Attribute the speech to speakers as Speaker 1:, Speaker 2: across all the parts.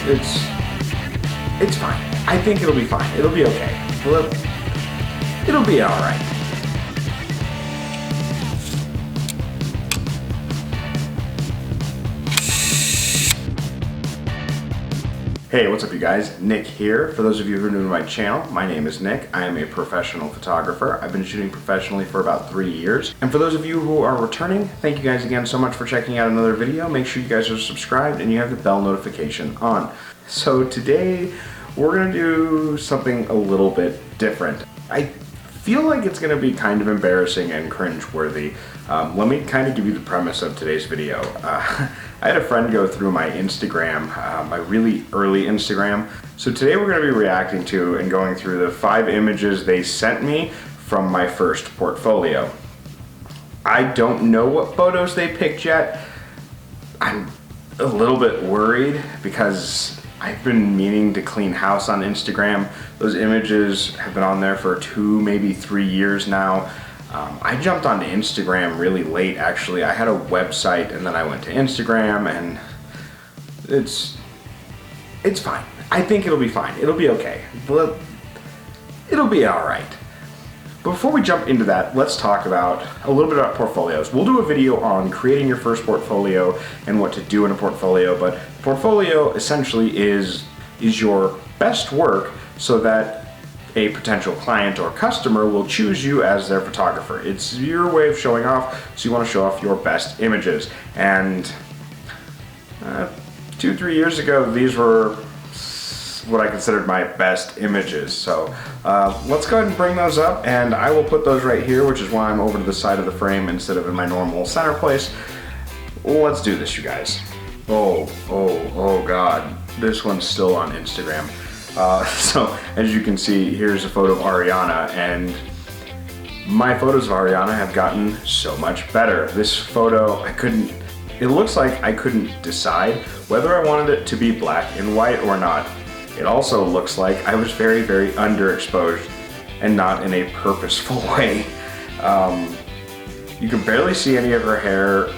Speaker 1: It's fine. I think it'll be fine. It'll be okay. It'll be all right. Hey, what's up you guys? Nick here. For those of you who are new to my channel, my name is Nick. I am a professional photographer. I've been shooting professionally for about 3 years. And for those of you who are returning, thank you guys again so much for checking out another video. Make sure you guys are subscribed and you have the bell notification on. So today, we're gonna do something a little bit different. I feel like it's gonna be kind of embarrassing and cringe-worthy. Let me kind of give you the premise of today's video. I had a friend go through my Instagram, my really early Instagram. So today we're gonna be reacting to and going through the 5 images they sent me from my first portfolio. I don't know what photos they picked yet. I'm a little bit worried because I've been meaning to clean house on Instagram. Those images have been on there for 2, maybe 3 years now. I jumped onto Instagram really late actually. I had a website and then I went to Instagram and it's fine. I think it'll be fine. It'll be okay. It'll be all right. Before we jump into that, let's talk about a little bit about portfolios. We'll do a video on creating your first portfolio and what to do in a portfolio, but portfolio essentially is your best work so that a potential client or customer will choose you as their photographer. It's your way of showing off, so you want to show off your best images. And 2-3 years ago, these were what I considered my best images. So let's go ahead and bring those up, and I will put those right here, which is why I'm over to the side of the frame instead of in my normal center place. Let's do this, you guys. Oh God, this one's still on Instagram. So as you can see, here's a photo of Ariana, and my photos of Ariana have gotten so much better. This photo, it looks like I couldn't decide whether I wanted it to be black and white or not. It also looks like I was very, very underexposed and not in a purposeful way. You can barely see any of her hair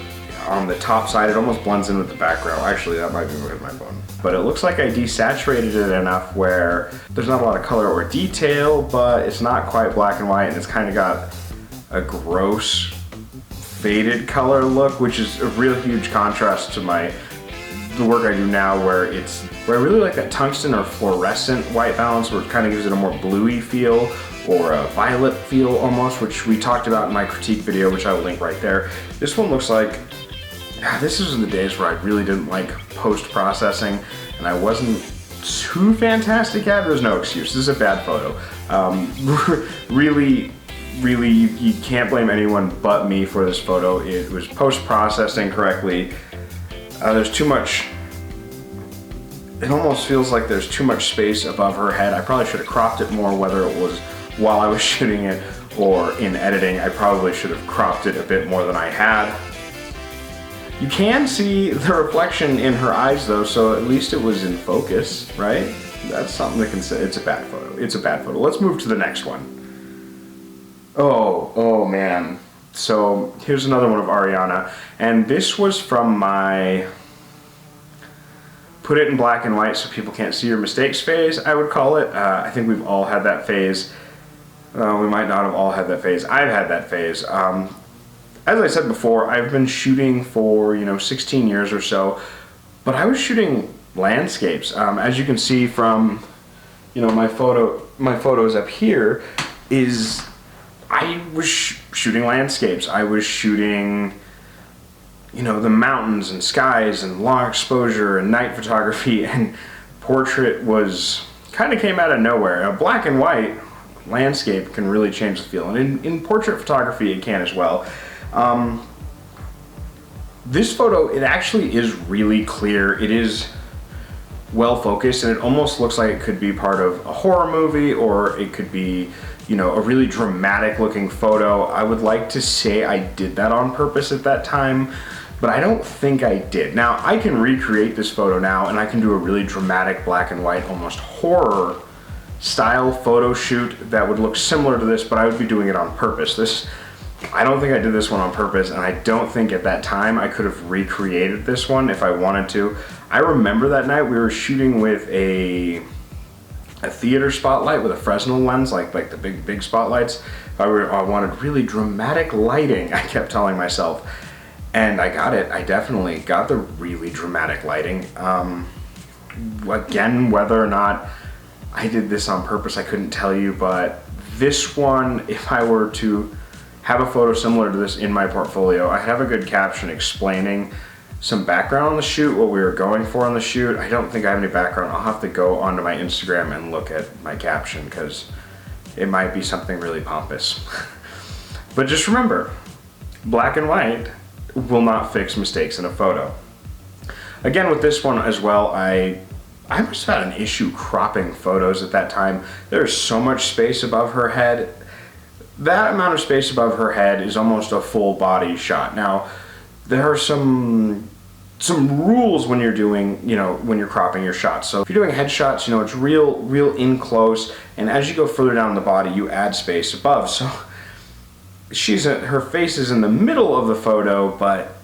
Speaker 1: on the top side. It almost blends in with the background. Actually, that might be with my phone. But it looks like I desaturated it enough where there's not a lot of color or detail, but it's not quite black and white, and it's kind of got a gross faded color look, which is a real huge contrast to the work I do now, where I really like that tungsten or fluorescent white balance, where it kind of gives it a more bluey feel or a violet feel almost, which we talked about in my critique video, which I will link right there. This one looks like, this was in the days where I really didn't like post-processing and I wasn't too fantastic at it. There's no excuse. This is a bad photo. Really, you can't blame anyone but me for this photo. It was post-processed incorrectly. There's too much, it almost feels like there's too much space above her head. I probably should have cropped it more, whether it was while I was shooting it or in editing. I probably should have cropped it a bit more than I had. You can see the reflection in her eyes though, so at least it was in focus, right? That's something to consider. It's a bad photo. It's a bad photo. Let's move to the next one. Oh man. So here's another one of Ariana, and this was from my put it in black and white so people can't see your mistakes phase, I would call it. I think we've all had that phase. We might not have all had that phase. I've had that phase. As I said before, I've been shooting for 16 years or so, but I was shooting landscapes. As you can see from my photos up here, is I was shooting landscapes. I was shooting the mountains and skies and long exposure and night photography, and portrait was kind of came out of nowhere. A black and white landscape can really change the feel, and in portrait photography it can as well. This photo, it actually is really clear. It is well focused, and it almost looks like it could be part of a horror movie, or it could be a really dramatic looking photo. I would like to say I did that on purpose at that time, but I don't think I did. Now, I can recreate this photo now, and I can do a really dramatic black and white, almost horror style photo shoot that would look similar to this, but I would be doing it on purpose. This I don't think I did this one on purpose, and I don't think at that time I could have recreated this one if I wanted to. I remember that night we were shooting with a theater spotlight with a Fresnel lens, like the big spotlights. I wanted really dramatic lighting, I kept telling myself. And I got it. I definitely got the really dramatic lighting. Again, whether or not I did this on purpose, I couldn't tell you, but this one, if I were to have a photo similar to this in my portfolio, I'd have a good caption explaining some background on the shoot, what we were going for on the shoot. I don't think I have any background. I'll have to go onto my Instagram and look at my caption because it might be something really pompous. But just remember, black and white will not fix mistakes in a photo. Again, with this one as well, I must have had an issue cropping photos at that time. There's so much space above her head. That amount of space above her head is almost a full body shot. Now, there are some rules when you're doing, when you're cropping your shots. So if you're doing headshots, it's real in close, and as you go further down the body, you add space above. So her face is in the middle of the photo, but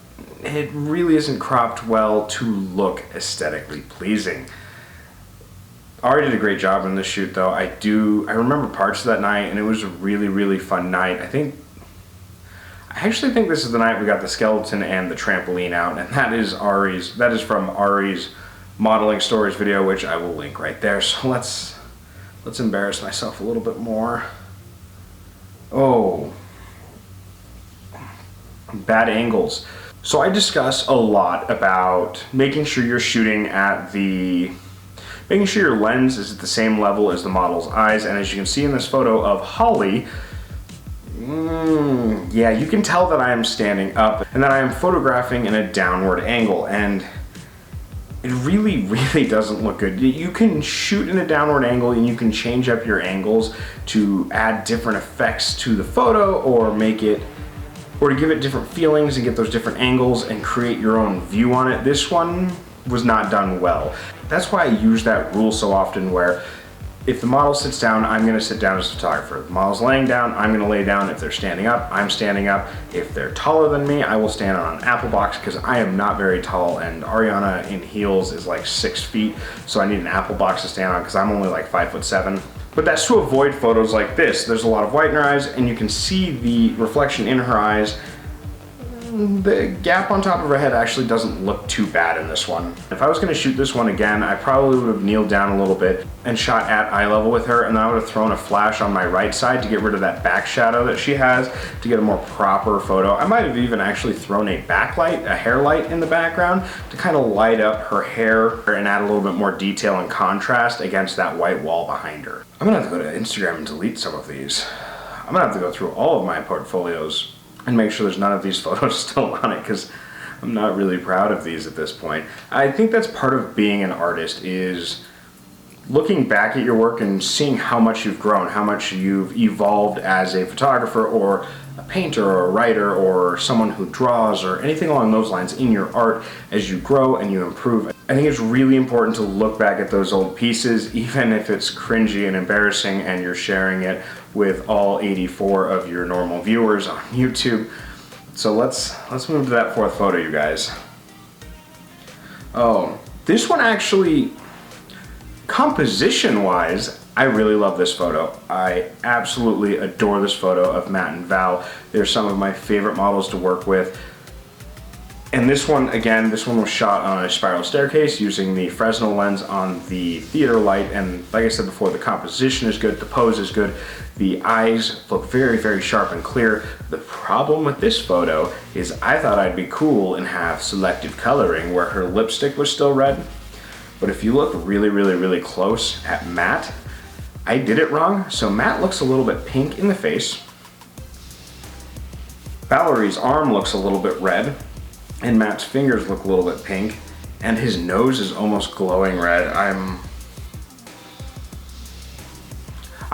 Speaker 1: it really isn't cropped well to look aesthetically pleasing. Ari did a great job in this shoot though. I remember parts of that night, and it was a really fun night. I actually think this is the night we got the skeleton and the trampoline out, and that is from Ari's modeling stories video, which I will link right there. So let's embarrass myself a little bit more. Oh, bad angles. So I discuss a lot about making sure you're shooting making sure your lens is at the same level as the model's eyes, and as you can see in this photo of Holly, yeah, you can tell that I am standing up and that I am photographing in a downward angle, and it really doesn't look good. You can shoot in a downward angle and you can change up your angles to add different effects to the photo or to give it different feelings and get those different angles and create your own view on it. This one was not done well. That's why I use that rule so often, where if the model sits down, I'm gonna sit down as a photographer. If the model's laying down, I'm gonna lay down. If they're standing up, I'm standing up. If they're taller than me, I will stand on an apple box because I am not very tall, and Ariana in heels is like 6 feet, so I need an apple box to stand on because I'm only like 5'7". But that's to avoid photos like this. There's a lot of white in her eyes, and you can see the reflection in her eyes. The gap on top of her head actually doesn't look too bad in this one. If I was gonna shoot this one again, I probably would have kneeled down a little bit and shot at eye level with her, and then I would have thrown a flash on my right side to get rid of that back shadow that she has to get a more proper photo. I might have even actually thrown a backlight, a hair light in the background to kind of light up her hair and add a little bit more detail and contrast against that white wall behind her. I'm gonna have to go to Instagram and delete some of these. I'm gonna have to go through all of my portfolios and make sure there's none of these photos still on it, because I'm not really proud of these at this point. I think that's part of being an artist, is looking back at your work and seeing how much you've grown, how much you've evolved as a photographer or a painter or a writer or someone who draws or anything along those lines in your art as you grow and you improve. I think it's really important to look back at those old pieces, even if it's cringy and embarrassing and you're sharing it with all 84 of your normal viewers on YouTube. So let's move to that fourth photo, you guys. Oh, this one actually, composition-wise, I really love this photo. I absolutely adore this photo of Matt and Val. They're some of my favorite models to work with. And this one, again, this one was shot on a spiral staircase using the Fresnel lens on the theater light. And like I said before, the composition is good, the pose is good. The eyes look very sharp and clear. The problem with this photo is I thought I'd be cool and have selective coloring where her lipstick was still red. But if you look really close at Matt, I did it wrong. So Matt looks a little bit pink in the face. Valerie's arm looks a little bit red, and Matt's fingers look a little bit pink, and his nose is almost glowing red. I'm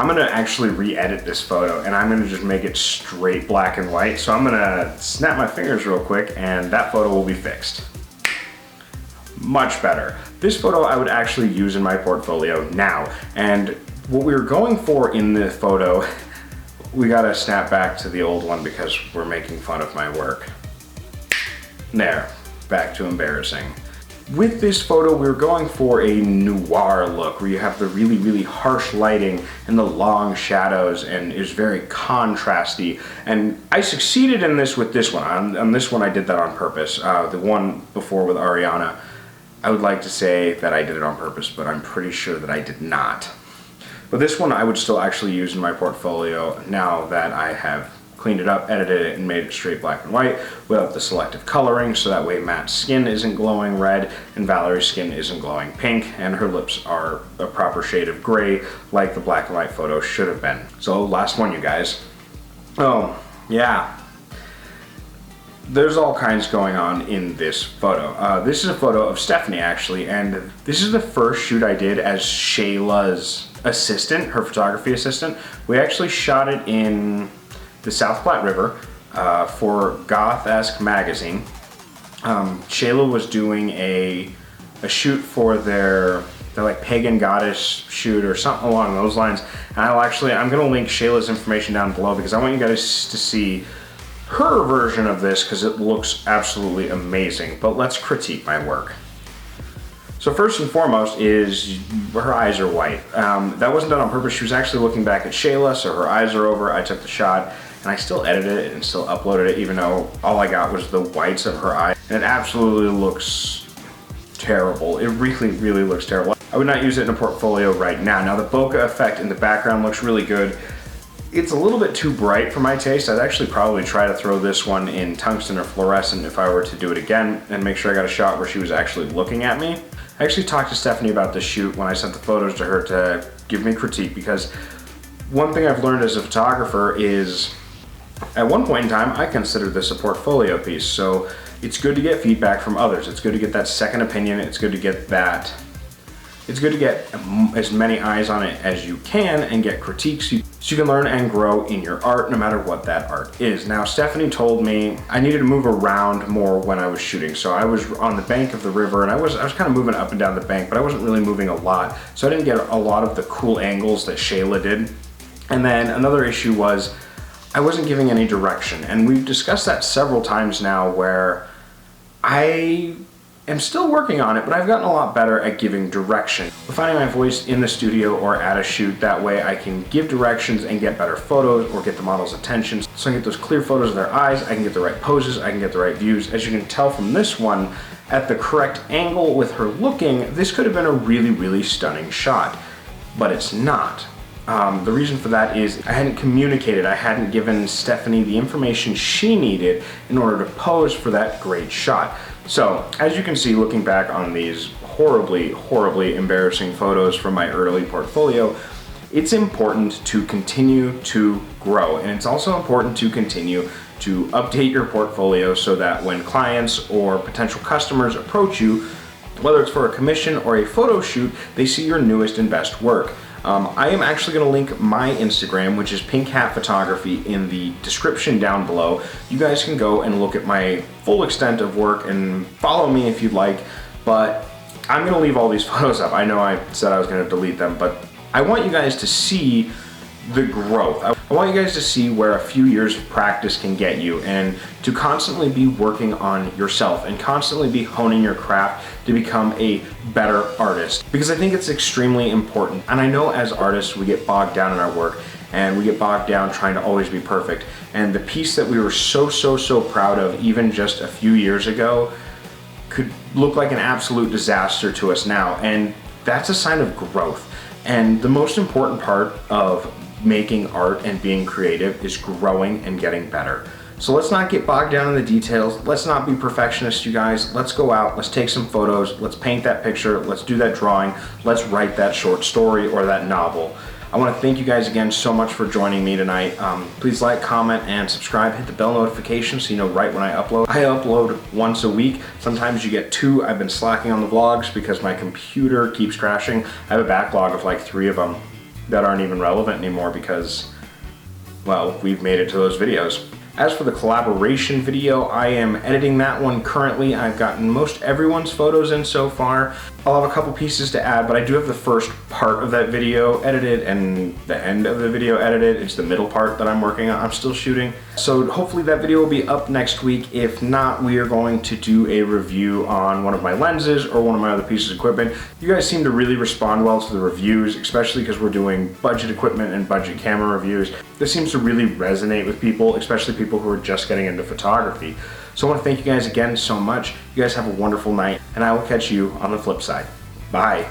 Speaker 1: gonna actually re-edit this photo, and I'm gonna just make it straight black and white. So I'm gonna snap my fingers real quick, and that photo will be fixed. Much better. This photo I would actually use in my portfolio now, and what we were going for in the photo we gotta snap back to the old one because we're making fun of my work. There, back to embarrassing. With this photo, we're going for a noir look where you have the really, really harsh lighting and the long shadows, and it's very contrasty. And I succeeded in this with this one. On this one, I did that on purpose. The one before with Ariana, I would like to say that I did it on purpose, but I'm pretty sure that I did not. But this one I would still actually use in my portfolio now that I have cleaned it up, edited it, and made it straight black and white without the selective coloring, so that way Matt's skin isn't glowing red and Valerie's skin isn't glowing pink, and her lips are a proper shade of gray like the black and white photo should have been. So last one, you guys. Oh, yeah. There's all kinds going on in this photo. This is a photo of Stephanie, actually, and this is the first shoot I did as Shayla's assistant, her photography assistant. We actually shot it in the South Platte River for Goth-esque magazine. Shayla was doing a shoot for their like pagan goddess shoot or something along those lines. And I'm gonna link Shayla's information down below because I want you guys to see her version of this because it looks absolutely amazing. But let's critique my work. So first and foremost is her eyes are white. That wasn't done on purpose. She was actually looking back at Shayla, so her eyes are over. I took the shot and I still edited it and still uploaded it, even though all I got was the whites of her eye. And it absolutely looks terrible. It really, really looks terrible. I would not use it in a portfolio right now. Now the bokeh effect in the background looks really good. It's a little bit too bright for my taste. I'd actually probably try to throw this one in tungsten or fluorescent if I were to do it again and make sure I got a shot where she was actually looking at me. I actually talked to Stephanie about this shoot when I sent the photos to her to give me critique, because one thing I've learned as a photographer is at one point in time I considered this a portfolio piece. So it's good to get feedback from others. It's good to get that second opinion. It's good to get as many eyes on it as you can and get critiques so you can learn and grow in your art, no matter what that art is. Now, Stephanie told me I needed to move around more when I was shooting. So I was on the bank of the river and I was kind of moving up and down the bank, but I wasn't really moving a lot. So I didn't get a lot of the cool angles that Shayla did. And then another issue was I wasn't giving any direction. And we've discussed that several times now, where I am still working on it, but I've gotten a lot better at giving direction. Finding my voice in the studio or at a shoot, that way I can give directions and get better photos or get the model's attention. So I can get those clear photos of their eyes, I can get the right poses, I can get the right views. As you can tell from this one, at the correct angle with her looking, this could have been a really, really stunning shot, but it's not. The reason for that is I hadn't communicated, I hadn't given Stephanie the information she needed in order to pose for that great shot. So, as you can see, looking back on these horribly, horribly embarrassing photos from my early portfolio, it's important to continue to grow. And it's also important to continue to update your portfolio so that when clients or potential customers approach you, whether it's for a commission or a photo shoot, they see your newest and best work. I am actually going to link my Instagram, which is Pink Hat Photography, in the description down below. You guys can go and look at my full extent of work and follow me if you'd like, but I'm going to leave all these photos up. I know I said I was going to delete them, but I want you guys to see the growth. I want you guys to see where a few years of practice can get you, and to constantly be working on yourself and constantly be honing your craft to become a better artist, because I think it's extremely important. And I know as artists we get bogged down in our work and we get bogged down trying to always be perfect, and the piece that we were so proud of even just a few years ago could look like an absolute disaster to us now, and that's a sign of growth. And the most important part of making art and being creative is growing and getting better. So let's not get bogged down in the details. Let's not be perfectionists, you guys. Let's go out, let's take some photos, let's paint that picture, let's do that drawing, let's write that short story or that novel. I want to thank you guys again so much for joining me tonight. Please like, comment, and subscribe. Hit the bell notification so you know right when I upload. I upload once a week. Sometimes you get 2. I've been slacking on the vlogs because my computer keeps crashing. I have a backlog of like 3 of them that aren't even relevant anymore because, well, we've made it to those videos. As for the collaboration video, I am editing that one currently. I've gotten most everyone's photos in so far. I'll have a couple pieces to add, but I do have the first part of that video edited and the end of the video edited. It's the middle part that I'm working on. I'm still shooting. So hopefully that video will be up next week. If not, we are going to do a review on one of my lenses or one of my other pieces of equipment. You guys seem to really respond well to the reviews, especially because we're doing budget equipment and budget camera reviews. This seems to really resonate with people, especially people who are just getting into photography. So I want to thank you guys again so much. You guys have a wonderful night, and I will catch you on the flip side. Bye.